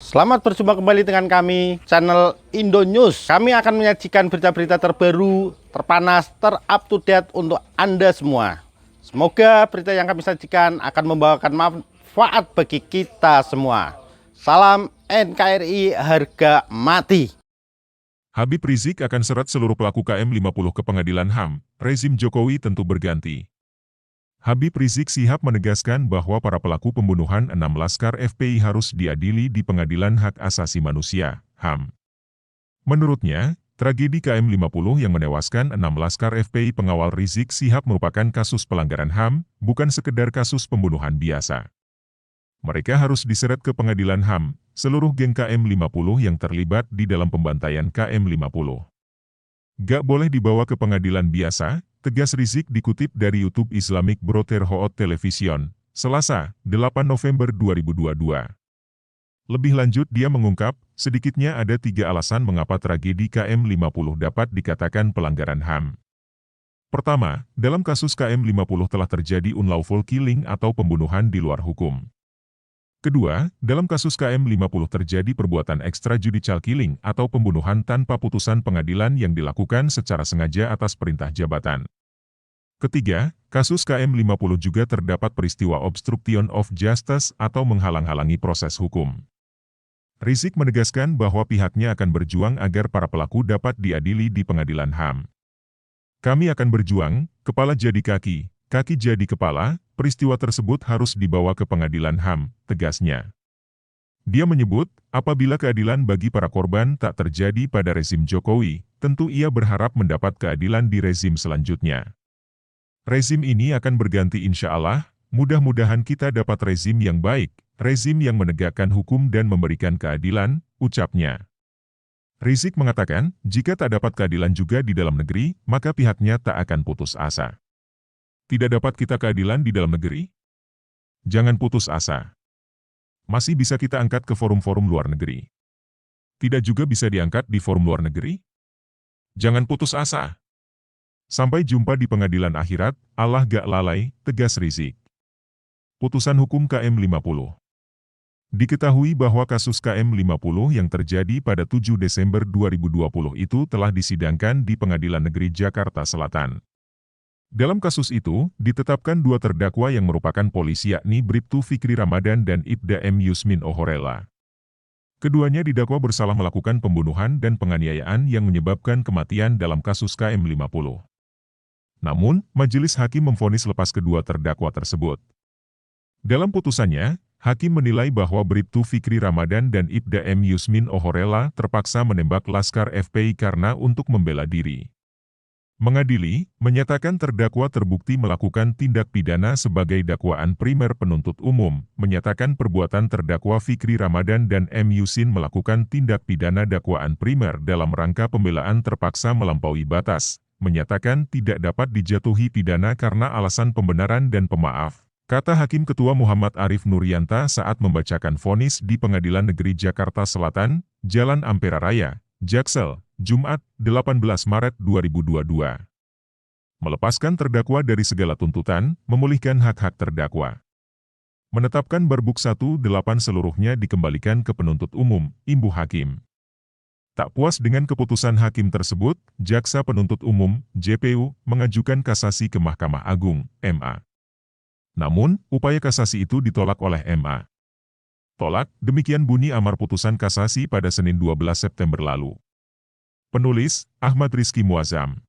Selamat berjumpa kembali dengan kami, channel Indo News. Kami akan menyajikan berita-berita terbaru, terpanas, terup to date untuk Anda semua. Semoga berita yang kami sajikan akan membawakan manfaat bagi kita semua. Salam NKRI harga mati. Habib Rizik akan seret seluruh pelaku KM50 ke pengadilan HAM, rezim Jokowi tentu berganti. Habib Rizik Syihab menegaskan bahwa para pelaku pembunuhan 6 laskar FPI harus diadili di Pengadilan Hak Asasi Manusia, HAM. Menurutnya, tragedi KM50 yang menewaskan 6 laskar FPI pengawal Rizik Syihab merupakan kasus pelanggaran HAM, bukan sekedar kasus pembunuhan biasa. Mereka harus diseret ke Pengadilan HAM, seluruh geng KM50 yang terlibat di dalam pembantaian KM50. Gak boleh dibawa ke pengadilan biasa, tegas Rizik dikutip dari YouTube Islamic Brotherhood Television, Selasa, 8 November 2022. Lebih lanjut dia mengungkap, sedikitnya ada 3 alasan mengapa tragedi KM50 dapat dikatakan pelanggaran HAM. Pertama, dalam kasus KM50 telah terjadi unlawful killing atau pembunuhan di luar hukum. Kedua, dalam kasus KM50 terjadi perbuatan extrajudicial killing atau pembunuhan tanpa putusan pengadilan yang dilakukan secara sengaja atas perintah jabatan. Ketiga, kasus KM50 juga terdapat peristiwa obstruction of justice atau menghalang-halangi proses hukum. Rizik menegaskan bahwa pihaknya akan berjuang agar para pelaku dapat diadili di pengadilan HAM. Kami akan berjuang, kepala jadi kaki, kaki jadi kepala, peristiwa tersebut harus dibawa ke pengadilan HAM, tegasnya. Dia menyebut, apabila keadilan bagi para korban tak terjadi pada rezim Jokowi, tentu ia berharap mendapat keadilan di rezim selanjutnya. Rezim ini akan berganti insya Allah, mudah-mudahan kita dapat rezim yang baik, rezim yang menegakkan hukum dan memberikan keadilan, ucapnya. Rizik mengatakan, jika tak dapat keadilan juga di dalam negeri, maka pihaknya tak akan putus asa. Tidak dapat kita keadilan di dalam negeri? Jangan putus asa. Masih bisa kita angkat ke forum-forum luar negeri. Tidak juga bisa diangkat di forum luar negeri? Jangan putus asa. Sampai jumpa di pengadilan akhirat, Allah gak lalai, tegas Rizik. Putusan hukum KM50. Diketahui bahwa kasus KM50 yang terjadi pada 7 Desember 2020 itu telah disidangkan di Pengadilan Negeri Jakarta Selatan. Dalam kasus itu, ditetapkan 2 terdakwa yang merupakan polisi yakni Bribtu Fikri Ramadan dan Ibda M. Yusmin Ohorella. Keduanya didakwa bersalah melakukan pembunuhan dan penganiayaan yang menyebabkan kematian dalam kasus KM50. Namun, majelis hakim memvonis lepas kedua terdakwa tersebut. Dalam putusannya, hakim menilai bahwa Bribtu Fikri Ramadan dan Ibda M. Yusmin Ohorella terpaksa menembak laskar FPI karena untuk membela diri. Mengadili, menyatakan terdakwa terbukti melakukan tindak pidana sebagai dakwaan primer penuntut umum, menyatakan perbuatan terdakwa Fikri Ramadan dan M. Yusin melakukan tindak pidana dakwaan primer dalam rangka pembelaan terpaksa melampaui batas, menyatakan tidak dapat dijatuhi pidana karena alasan pembenaran dan pemaaf, kata Hakim Ketua Muhammad Arif Nuryanta saat membacakan vonis di Pengadilan Negeri Jakarta Selatan, Jalan Ampera Raya, Jaksel, Jumat, 18 Maret 2022. Melepaskan terdakwa dari segala tuntutan, memulihkan hak-hak terdakwa. Menetapkan Barbuk 1-8 seluruhnya dikembalikan ke penuntut umum, imbu hakim. Tak puas dengan keputusan hakim tersebut, Jaksa Penuntut Umum, JPU, mengajukan kasasi ke Mahkamah Agung, MA. Namun, upaya kasasi itu ditolak oleh MA. Tolak, demikian bunyi amar putusan kasasi pada Senin 12 September lalu. Penulis, Ahmad Rizky Muazzam.